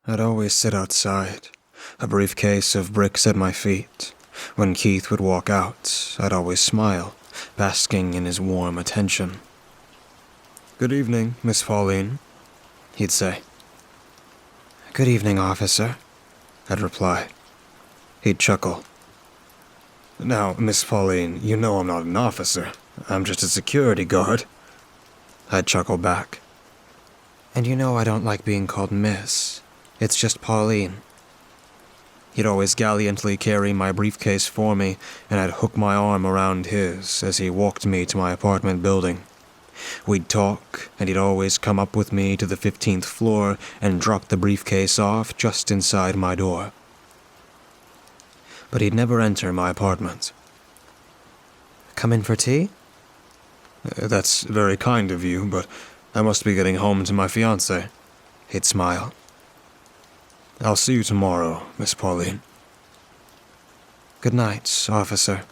I'd always sit outside, a briefcase of bricks at my feet. When Keith would walk out, I'd always smile, basking in his warm attention. "Good evening, Miss Pauline," he'd say. "Good evening, officer," I'd reply. He'd chuckle. "Now, Miss Pauline, you know I'm not an officer. I'm just a security guard." I'd chuckle back. "And you know I don't like being called Miss. It's just Pauline." He'd always gallantly carry my briefcase for me, and I'd hook my arm around his as he walked me to my apartment building. We'd talk, and he'd always come up with me to the 15th floor and drop the briefcase off just inside my door. But he'd never enter my apartment. "Come in for tea?" "That's very kind of you, but I must be getting home to my fiancée," he'd smile. "I'll see you tomorrow, Miss Pauline." "Good night, officer."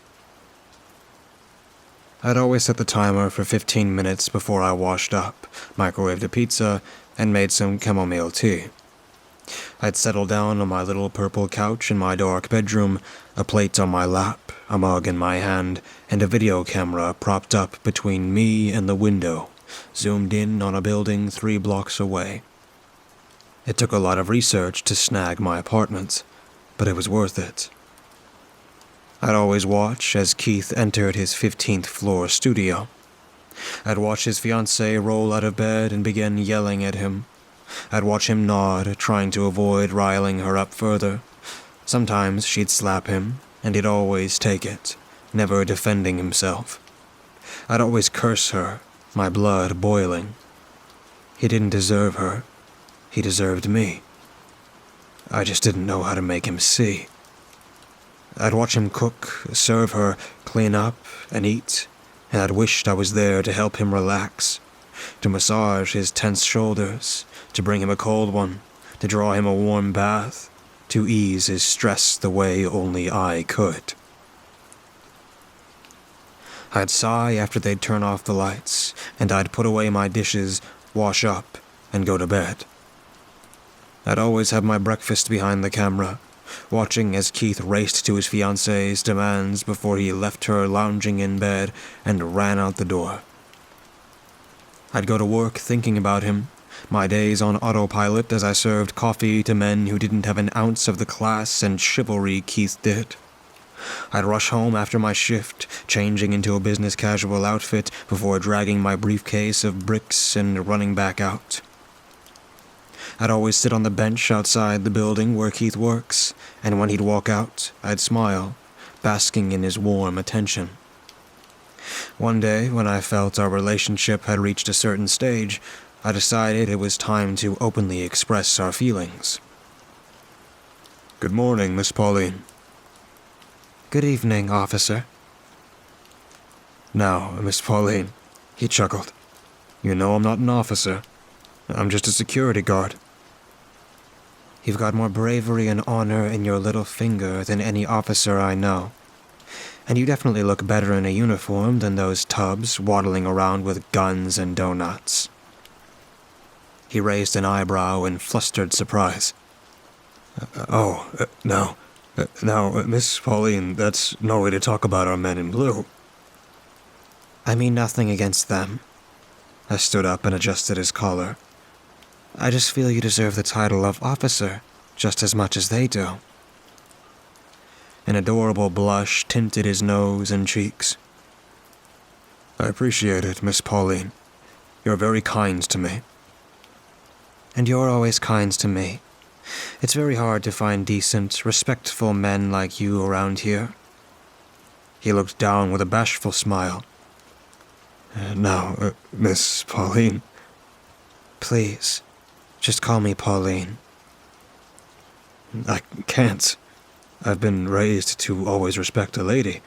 I'd always set the timer for 15 minutes before I washed up, microwaved a pizza, and made some chamomile tea. I'd settle down on my little purple couch in my dark bedroom, a plate on my lap, a mug in my hand, and a video camera propped up between me and the window, zoomed in on a building 3 blocks away. It took a lot of research to snag my apartment, but it was worth it. I'd always watch as Keith entered his 15th floor studio. I'd watch his fiancée roll out of bed and begin yelling at him. I'd watch him nod, trying to avoid riling her up further. Sometimes she'd slap him, and he'd always take it, never defending himself. I'd always curse her, my blood boiling. He didn't deserve her. He deserved me. I just didn't know how to make him see. I'd watch him cook, serve her, clean up, and eat, and I'd wished I was there to help him relax, to massage his tense shoulders, to bring him a cold one, to draw him a warm bath, to ease his stress the way only I could. I'd sigh after they'd turn off the lights, and I'd put away my dishes, wash up, and go to bed. I'd always have my breakfast behind the camera, watching as Keith raced to his fiancée's demands before he left her lounging in bed and ran out the door. I'd go to work thinking about him, my days on autopilot as I served coffee to men who didn't have an ounce of the class and chivalry Keith did. I'd rush home after my shift, changing into a business casual outfit before dragging my briefcase of bricks and running back out. I'd always sit on the bench outside the building where Keith works, and when he'd walk out, I'd smile, basking in his warm attention. One day, when I felt our relationship had reached a certain stage, I decided it was time to openly express our feelings. "Good morning, Miss Pauline." "Good evening, officer." "Now, Miss Pauline," he chuckled, "you know I'm not an officer. I'm just a security guard." "You've got more bravery and honor in your little finger than any officer I know. And you definitely look better in a uniform than those tubs waddling around with guns and donuts." He raised an eyebrow in flustered surprise. Now, Miss Pauline, that's no way to talk about our men in blue." "I mean nothing against them." I stood up and adjusted his collar. "I just feel you deserve the title of officer just as much as they do." An adorable blush tinted his nose and cheeks. "I appreciate it, Miss Pauline. You're very kind to me." "And you're always kind to me. It's very hard to find decent, respectful men like you around here." He looked down with a bashful smile. "Now, Miss Pauline." "Please, just call me Pauline." "I can't. I've been raised to always respect a lady."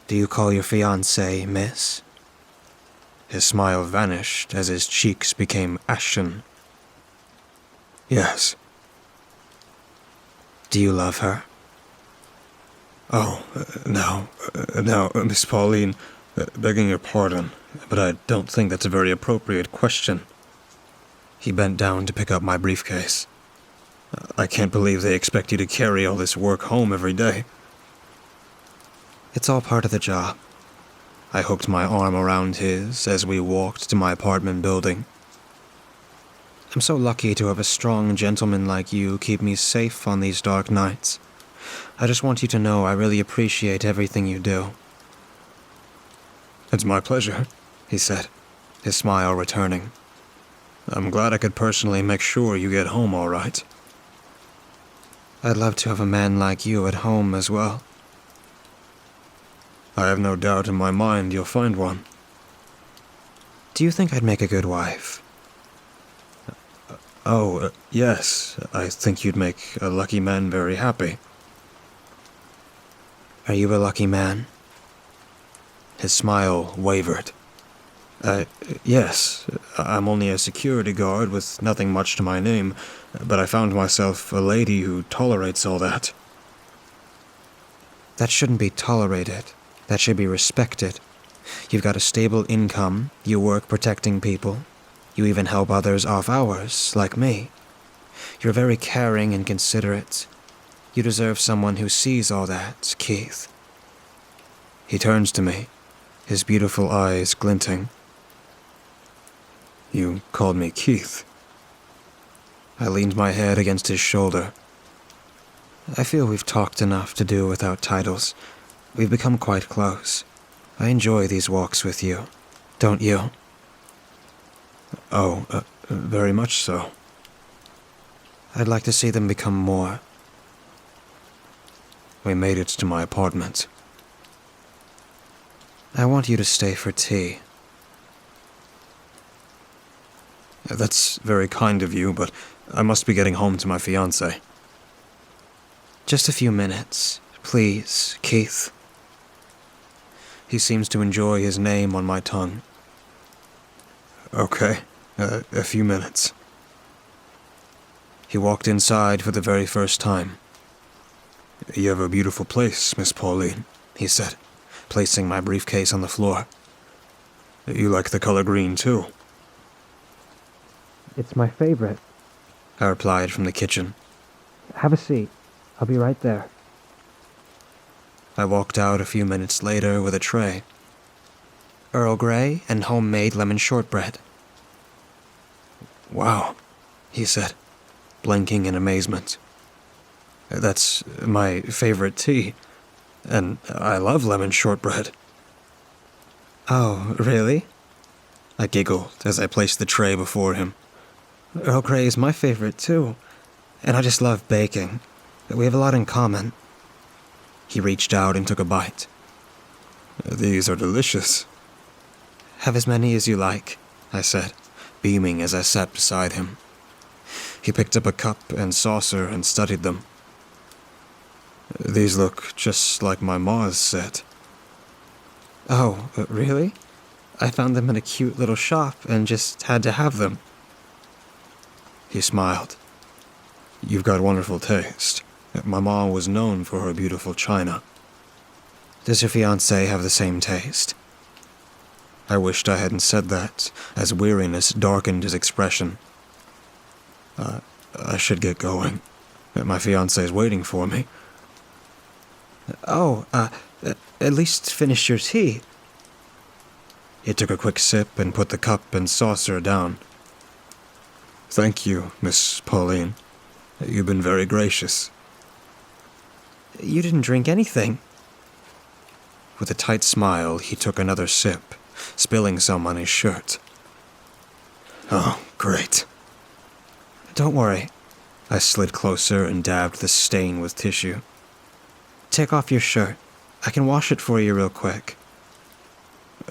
"Do you call your fiancée Miss?" His smile vanished as his cheeks became ashen. "Yes." "Do you love her?" Now, Miss Pauline, begging your pardon, but I don't think that's a very appropriate question." He bent down to pick up my briefcase. I can't believe they expect you to carry all this work home every day. It's all part of the job. I hooked my arm around his as we walked to my apartment building. I'm so lucky to have a strong gentleman like you keep me safe on these dark nights. I just want you to know I really appreciate everything you do. It's my pleasure, he said, his smile returning. I'm glad I could personally make sure you get home all right. I'd love to have a man like you at home as well. I have no doubt in my mind you'll find one. Do you think I'd make a good wife? Yes. I think you'd make a lucky man very happy. Are you a lucky man? His smile wavered. Yes. I'm only a security guard with nothing much to my name, but I found myself a lady who tolerates all that. That shouldn't be tolerated. That should be respected. You've got a stable income, you work protecting people. You even help others off hours, like me. You're very caring and considerate. You deserve someone who sees all that, Keith. He turns to me, his beautiful eyes glinting. You called me Keith. I leaned my head against his shoulder. I feel we've talked enough to do without titles. We've become quite close. I enjoy these walks with you, don't you? Very much so. I'd like to see them become more. We made it to my apartment. I want you to stay for tea. That's very kind of you, but I must be getting home to my fiancée. Just a few minutes, please, Keith. He seems to enjoy his name on my tongue. Okay, a few minutes. He walked inside for the very first time. You have a beautiful place, Miss Pauline, he said, placing my briefcase on the floor. You like the color green, too? It's my favorite. I replied from the kitchen. Have a seat. I'll be right there. I walked out a few minutes later with a tray. Earl Grey and homemade lemon shortbread. Wow, he said, blinking in amazement. That's my favorite tea, and I love lemon shortbread. Oh, really? I giggled as I placed the tray before him. Earl Grey is my favorite too, and I just love baking. We have a lot in common. He reached out and took a bite. These are delicious. Have as many as you like, I said, beaming as I sat beside him. He picked up a cup and saucer and studied them. These look just like my ma's set. Oh, really? I found them in a cute little shop and just had to have them. He smiled. You've got wonderful taste. My mom was known for her beautiful china. Does your fiancé have the same taste? I wished I hadn't said that, as weariness darkened his expression. I should get going. My fiancé's waiting for me. At least finish your tea. He took a quick sip and put the cup and saucer down. Thank you, Miss Pauline. You've been very gracious. You didn't drink anything. With a tight smile, he took another sip, spilling some on his shirt. Oh, great. Don't worry. I slid closer and dabbed the stain with tissue. Take off your shirt. I can wash it for you real quick.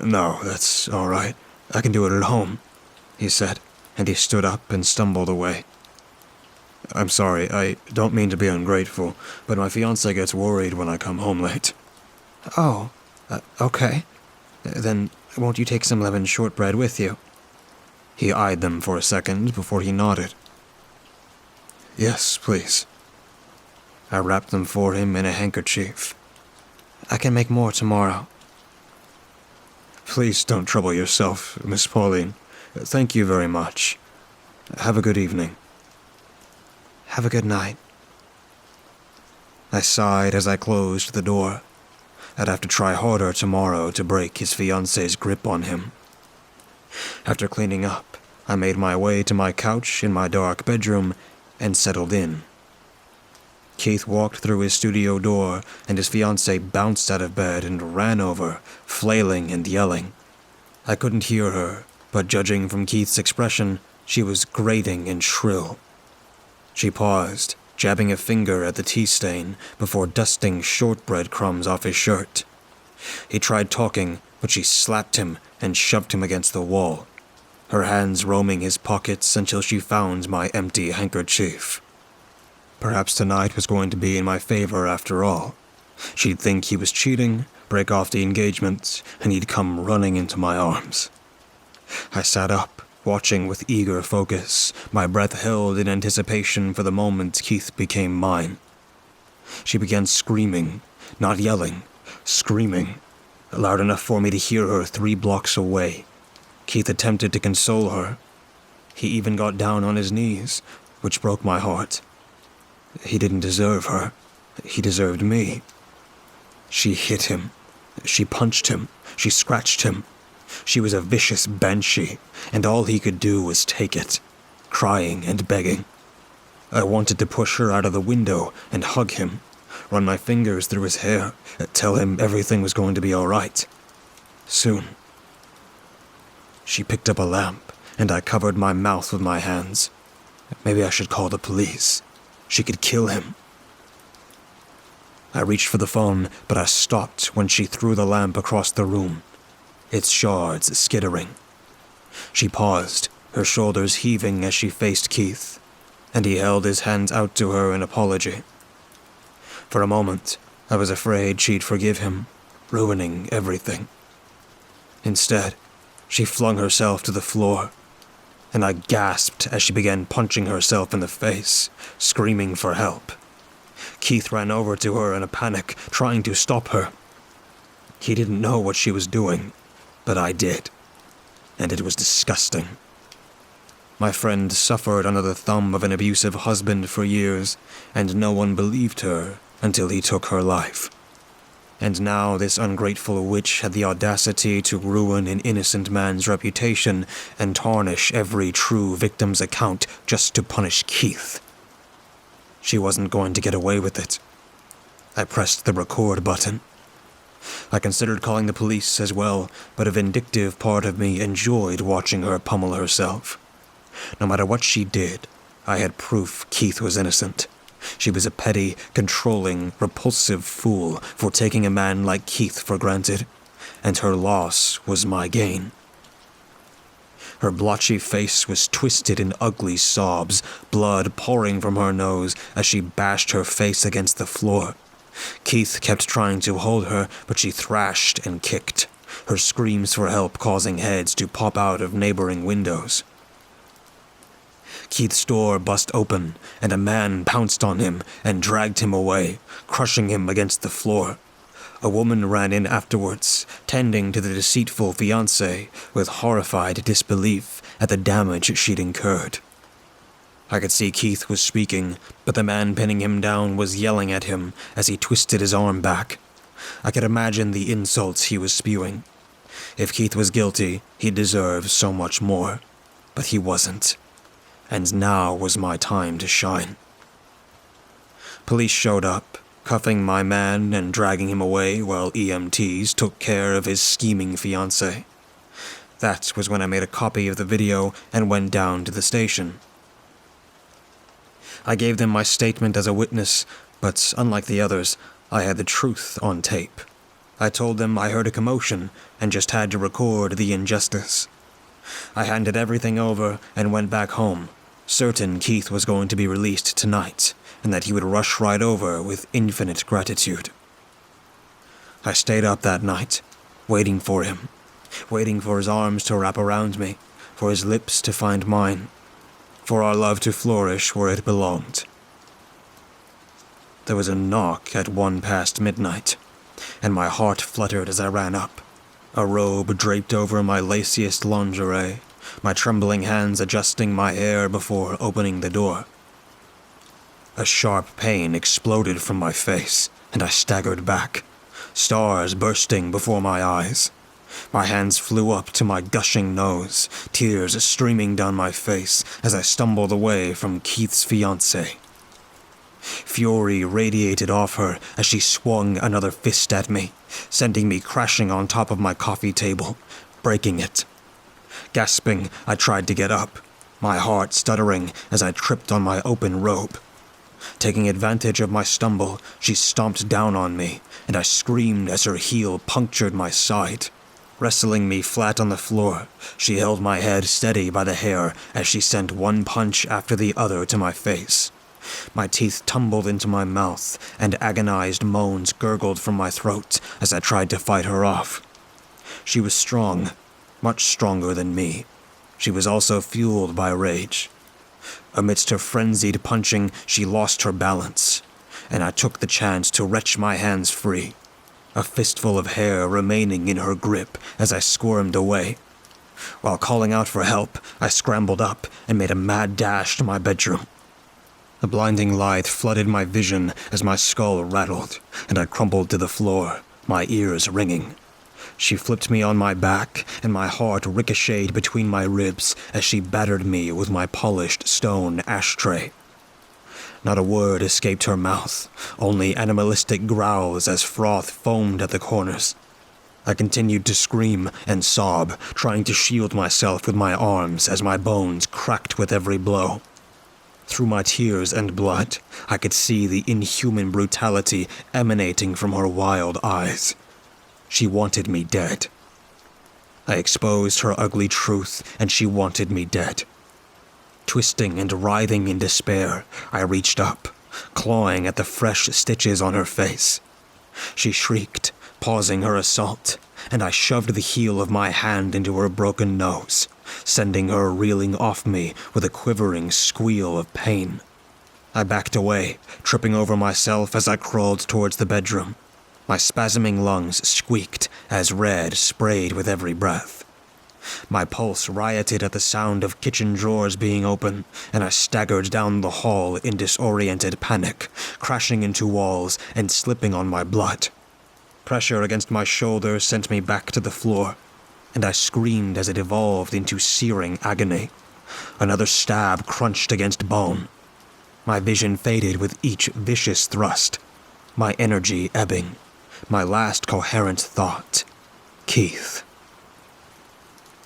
No, that's all right. I can do it at home, he said, and he stood up and stumbled away. I'm sorry, I don't mean to be ungrateful, but my fiancé gets worried when I come home late. Oh, okay. Then won't you take some lemon shortbread with you? He eyed them for a second before he nodded. Yes, please. I wrapped them for him in a handkerchief. I can make more tomorrow. Please don't trouble yourself, Miss Pauline. Thank you very much. Have a good evening. Have a good night. I sighed as I closed the door. I'd have to try harder tomorrow to break his fiance's grip on him. After cleaning up, I made my way to my couch in my dark bedroom and settled in. Keith walked through his studio door, and his fiancée bounced out of bed and ran over, flailing and yelling. I couldn't hear her, but judging from Keith's expression, she was grating and shrill. She paused, jabbing a finger at the tea stain before dusting shortbread crumbs off his shirt. He tried talking, but she slapped him and shoved him against the wall, her hands roaming his pockets until she found my empty handkerchief. Perhaps tonight was going to be in my favor after all. She'd think he was cheating, break off the engagement, and he'd come running into my arms. I sat up, watching with eager focus, my breath held in anticipation for the moment Keith became mine. She began screaming, not yelling, screaming, loud enough for me to hear her 3 blocks away. Keith attempted to console her. He even got down on his knees, which broke my heart. He didn't deserve her. He deserved me. She hit him. She punched him. She scratched him. She was a vicious banshee, and all he could do was take it, crying and begging. I wanted to push her out of the window and hug him, run my fingers through his hair, tell him everything was going to be all right. Soon. She picked up a lamp, and I covered my mouth with my hands. Maybe I should call the police. She could kill him. I reached for the phone, but I stopped when she threw the lamp across the room, its shards skittering. She paused, her shoulders heaving as she faced Keith, and he held his hand out to her in apology. For a moment, I was afraid she'd forgive him, ruining everything. Instead, she flung herself to the floor, and I gasped as she began punching herself in the face, screaming for help. Keith ran over to her in a panic, trying to stop her. He didn't know what she was doing, but I did, and it was disgusting. My friend suffered under the thumb of an abusive husband for years, and no one believed her until he took her life. And now this ungrateful witch had the audacity to ruin an innocent man's reputation and tarnish every true victim's account just to punish Keith. She wasn't going to get away with it. I pressed the record button. I considered calling the police as well, but a vindictive part of me enjoyed watching her pummel herself. No matter what she did, I had proof Keith was innocent. She was a petty, controlling, repulsive fool for taking a man like Keith for granted, and her loss was my gain. Her blotchy face was twisted in ugly sobs, blood pouring from her nose as she bashed her face against the floor. Keith kept trying to hold her, but she thrashed and kicked, her screams for help causing heads to pop out of neighboring windows. Keith's door bust open, and a man pounced on him and dragged him away, crushing him against the floor. A woman ran in afterwards, tending to the deceitful fiancé with horrified disbelief at the damage she'd incurred. I could see Keith was speaking, but the man pinning him down was yelling at him as he twisted his arm back. I could imagine the insults he was spewing. If Keith was guilty, he deserved so much more, but he wasn't. And now was my time to shine. Police showed up, cuffing my man and dragging him away while EMTs took care of his scheming fiancé. That was when I made a copy of the video and went down to the station. I gave them my statement as a witness, but unlike the others, I had the truth on tape. I told them I heard a commotion and just had to record the injustice. I handed everything over and went back home, certain Keith was going to be released tonight, and that he would rush right over with infinite gratitude. I stayed up that night, waiting for him, waiting for his arms to wrap around me, for his lips to find mine, for our love to flourish where it belonged. There was a knock at midnight, and my heart fluttered as I ran up, a robe draped over my laciest lingerie, my trembling hands adjusting my hair before opening the door. A sharp pain exploded from my face, and I staggered back, stars bursting before my eyes. My hands flew up to my gushing nose, tears streaming down my face as I stumbled away from Keith's fiancée. Fury radiated off her as she swung another fist at me, sending me crashing on top of my coffee table, breaking it. Gasping, I tried to get up, my heart stuttering as I tripped on my open robe. Taking advantage of my stumble, she stomped down on me, and I screamed as her heel punctured my side. Wrestling me flat on the floor, she held my head steady by the hair as she sent one punch after the other to my face. My teeth tumbled into my mouth, and agonized moans gurgled from my throat as I tried to fight her off. She was strong, much stronger than me. She was also fueled by rage. Amidst her frenzied punching, she lost her balance, and I took the chance to wrench my hands free, a fistful of hair remaining in her grip as I squirmed away. While calling out for help, I scrambled up and made a mad dash to my bedroom. A blinding light flooded my vision as my skull rattled, and I crumpled to the floor, my ears ringing. She flipped me on my back, and my heart ricocheted between my ribs as she battered me with my polished stone ashtray. Not a word escaped her mouth, only animalistic growls as froth foamed at the corners. I continued to scream and sob, trying to shield myself with my arms as my bones cracked with every blow. Through my tears and blood, I could see the inhuman brutality emanating from her wild eyes. She wanted me dead. I exposed her ugly truth, and she wanted me dead. Twisting and writhing in despair, I reached up, clawing at the fresh stitches on her face. She shrieked, pausing her assault, and I shoved the heel of my hand into her broken nose, sending her reeling off me with a quivering squeal of pain. I backed away, tripping over myself as I crawled towards the bedroom. My spasming lungs squeaked as red sprayed with every breath. My pulse rioted at the sound of kitchen drawers being open, and I staggered down the hall in disoriented panic, crashing into walls and slipping on my blood. Pressure against my shoulder sent me back to the floor, and I screamed as it evolved into searing agony. Another stab crunched against bone. My vision faded with each vicious thrust, my energy ebbing. My last coherent thought, Keith.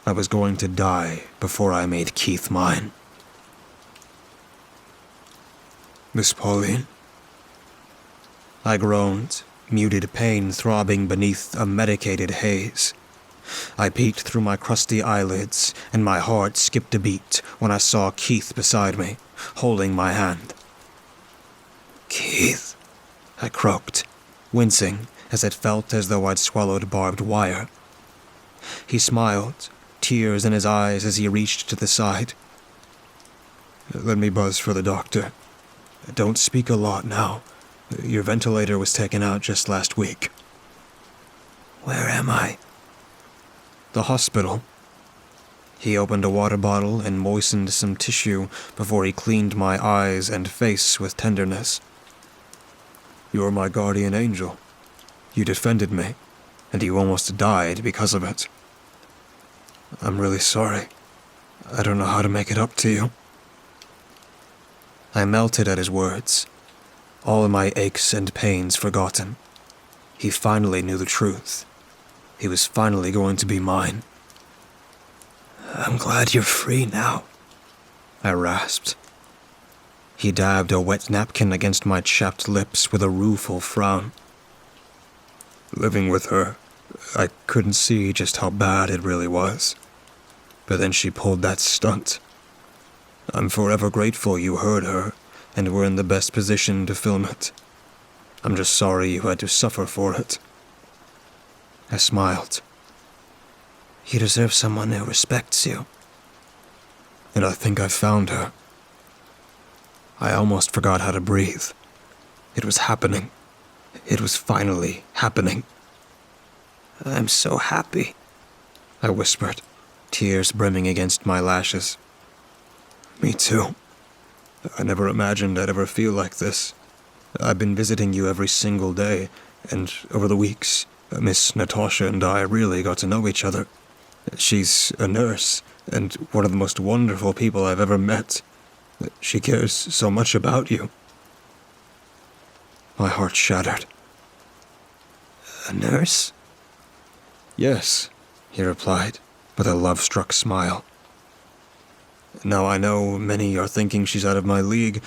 I was going to die before I made Keith mine. Miss Pauline? I groaned, muted pain throbbing beneath a medicated haze. I peeked through my crusty eyelids, and my heart skipped a beat when I saw Keith beside me, holding my hand. Keith, I croaked, wincing as it felt as though I'd swallowed barbed wire. He smiled, tears in his eyes as he reached to the side. Let me buzz for the doctor. Don't speak a lot now. Your ventilator was taken out just last week. Where am I? The hospital. He opened a water bottle and moistened some tissue before he cleaned my eyes and face with tenderness. You're my guardian angel. You defended me, and you almost died because of it. I'm really sorry. I don't know how to make it up to you. I melted at his words, all my aches and pains forgotten. He finally knew the truth. He was finally going to be mine. I'm glad you're free now, I rasped. He dabbed a wet napkin against my chapped lips with a rueful frown. Living with her, I couldn't see just how bad it really was. But then she pulled that stunt. I'm forever grateful you heard her and were in the best position to film it. I'm just sorry you had to suffer for it. I smiled. You deserve someone who respects you. And I think I found her. I almost forgot how to breathe. It was happening. It was finally happening. I'm so happy, I whispered, tears brimming against my lashes. Me too. I never imagined I'd ever feel like this. I've been visiting you every single day, and over the weeks, Miss Natasha and I really got to know each other. She's a nurse, and one of the most wonderful people I've ever met. She cares so much about you. My heart shattered. A nurse? Yes, he replied, with a love-struck smile. Now I know many are thinking she's out of my league,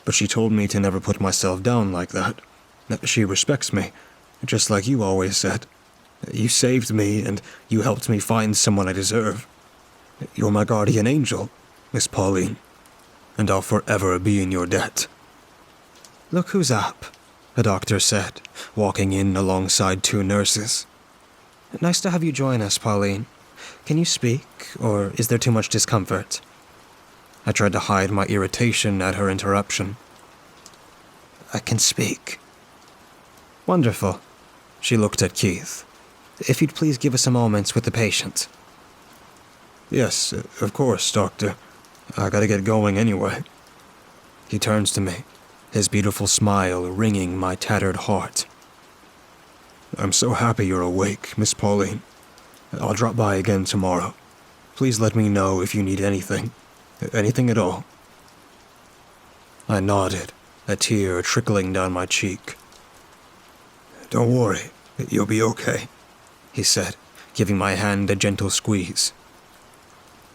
but she told me to never put myself down like that. She respects me, just like you always said. You saved me, and you helped me find someone I deserve. You're my guardian angel, Miss Pauline, and I'll forever be in your debt. Look who's up, the doctor said, walking in alongside two nurses. Nice to have you join us, Pauline. Can you speak, or is there too much discomfort? I tried to hide my irritation at her interruption. I can speak. Wonderful. She looked at Keith. If you'd please give us a moment with the patient. Yes, of course, Doctor. I gotta get going anyway. He turns to me, his beautiful smile wringing my tattered heart. I'm so happy you're awake, Miss Pauline. I'll drop by again tomorrow. Please let me know if you need anything. Anything at all. I nodded, a tear trickling down my cheek. Don't worry, you'll be okay, he said, giving my hand a gentle squeeze.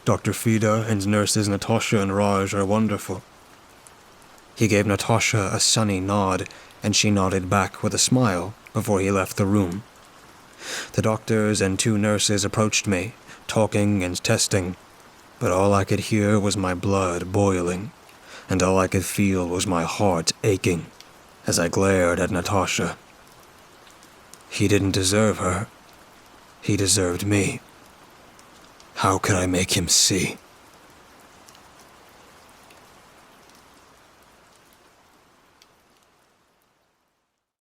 Dr. Fida and nurses Natasha and Raj are wonderful. He gave Natasha a sunny nod, and she nodded back with a smile before he left the room. The doctors and two nurses approached me, talking and testing, but all I could hear was my blood boiling, and all I could feel was my heart aching as I glared at Natasha. He didn't deserve her. He deserved me. How could I make him see?